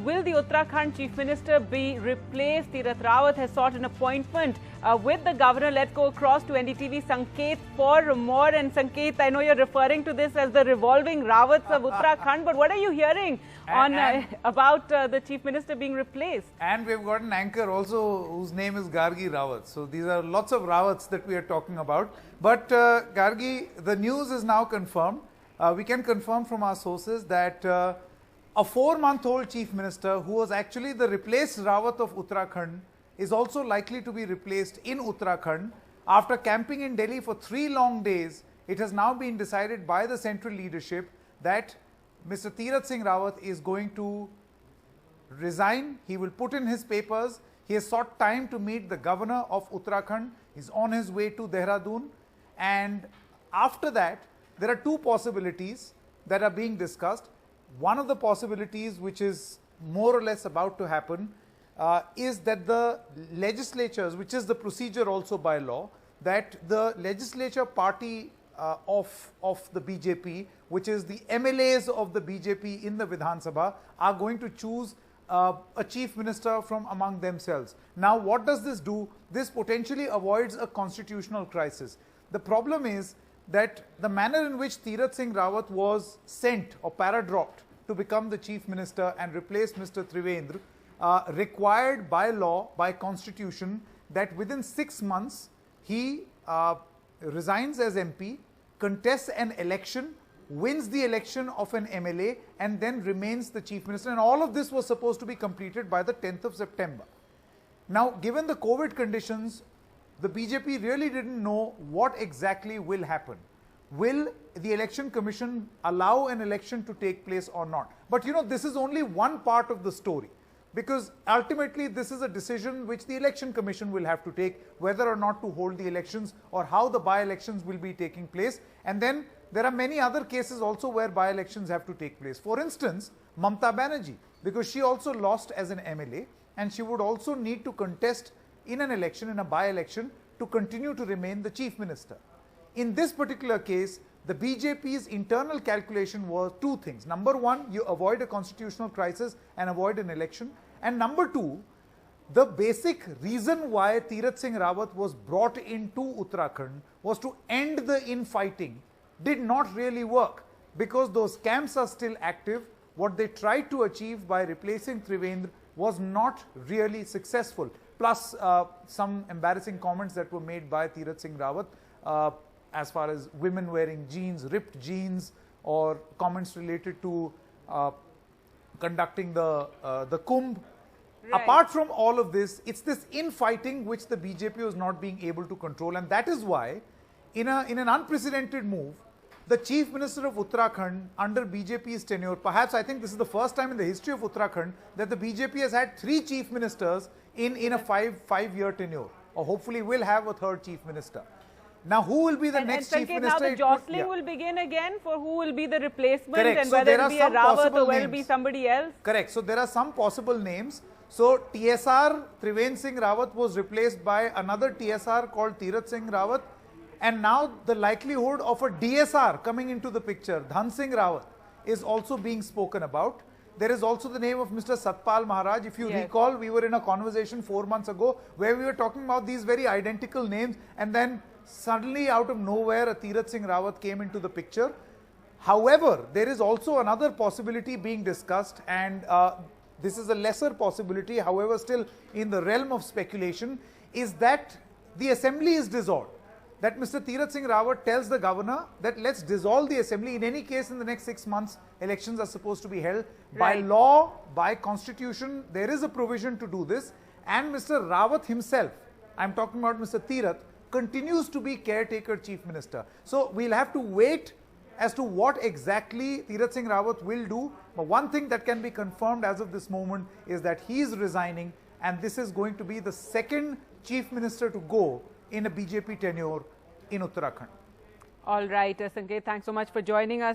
will the Uttarakhand Chief Minister be replaced? Tirath Rawat has sought an appointment with the governor. Let's go across to NDTV Sanket for more. And Sanket, I know you're referring to this as the revolving Rawats of Uttarakhand, but what are you hearing about the Chief Minister being replaced? And we've got an anchor also whose name is Gargi Rawat. So these are lots of Rawats that we are talking about. But Gargi, the news is now confirmed. We can confirm from our sources that a 4-month-old Chief Minister, who was actually the replaced Rawat of Uttarakhand, is also likely to be replaced in Uttarakhand. After camping in Delhi for 3 long days, it has now been decided by the central leadership that Mr. Tirath Singh Rawat is going to resign. He will put in his papers. He has sought time to meet the governor of Uttarakhand. He's on his way to Dehradun. And after that, there are 2 possibilities that are being discussed. One of the possibilities, which is more or less about to happen, is that the legislatures, which is the procedure also by law, that the legislature party of the BJP, which is the MLAs of the BJP in the Vidhan Sabha, are going to choose a chief minister from among themselves. Now, what does this do? This potentially avoids a constitutional crisis. The problem is that the manner in which Tirath Singh Rawat was sent or para-dropped to become the chief minister and replace Mr. Trivendra required by law, by constitution, that within 6 months he resigns as MP, contests an election, wins the election of an MLA, and then remains the chief minister. And all of this was supposed to be completed by the 10th of September. Now, given the COVID conditions, the BJP really didn't know what exactly will happen. Will the election commission allow an election to take place or not? But you know, this is only one part of the story, because ultimately this is a decision which the election commission will have to take, whether or not to hold the elections or how the by-elections will be taking place. And then there are many other cases also where by-elections have to take place. For instance, Mamta Banerjee, because she also lost as an MLA and she would also need to contest in an election, in a by-election, to continue to remain the chief minister. In this particular case, the BJP's internal calculation was 2 things. Number 1, you avoid a constitutional crisis and avoid an election. And number 2, the basic reason why Tirath Singh Rawat was brought into Uttarakhand was to end the infighting. Did not really work, because those camps are still active. What they tried to achieve by replacing Trivendra was not really successful. Plus some embarrassing comments that were made by Tirath Singh Rawat as far as women wearing jeans, ripped jeans, or comments related to conducting the Kumbh. Right. Apart from all of this, it's this infighting which the BJP was not being able to control, and that is why, in an unprecedented move, the Chief Minister of Uttarakhand under BJP's tenure, perhaps I think this is the first time in the history of Uttarakhand that the BJP has had 3 Chief Ministers in a five-year tenure, or hopefully will have a 3rd Chief Minister. Now, who will be the next Chief Minister? Now the jostling will begin again for who will be the replacement. Correct. And so whether it will be a Rawat or whether it will be somebody else. Correct. So there are some possible names. So TSR, Trivendra Singh Rawat, was replaced by another TSR called Tirath Singh Rawat. And now the likelihood of a DSR coming into the picture, Dhan Singh Rawat, is also being spoken about. There is also the name of Mr. Satpal Maharaj. If you recall, we were in a conversation 4 months ago where we were talking about these very identical names, and then suddenly out of nowhere a Tirath Singh Rawat came into the picture. However, there is also another possibility being discussed, and this is a lesser possibility, however still in the realm of speculation, is that the assembly is dissolved. That Mr. Tirath Singh Rawat tells the governor that let's dissolve the assembly. In any case, in the next 6 months, elections are supposed to be held. Right. By law, by constitution, there is a provision to do this. And Mr. Rawat himself, I'm talking about Mr. Tirath, continues to be caretaker chief minister. So we'll have to wait as to what exactly Tirath Singh Rawat will do. But one thing that can be confirmed as of this moment is that he is resigning, and this is going to be the 2nd chief minister to go in a BJP tenure in Uttarakhand. All right, Sanket, thanks so much for joining us.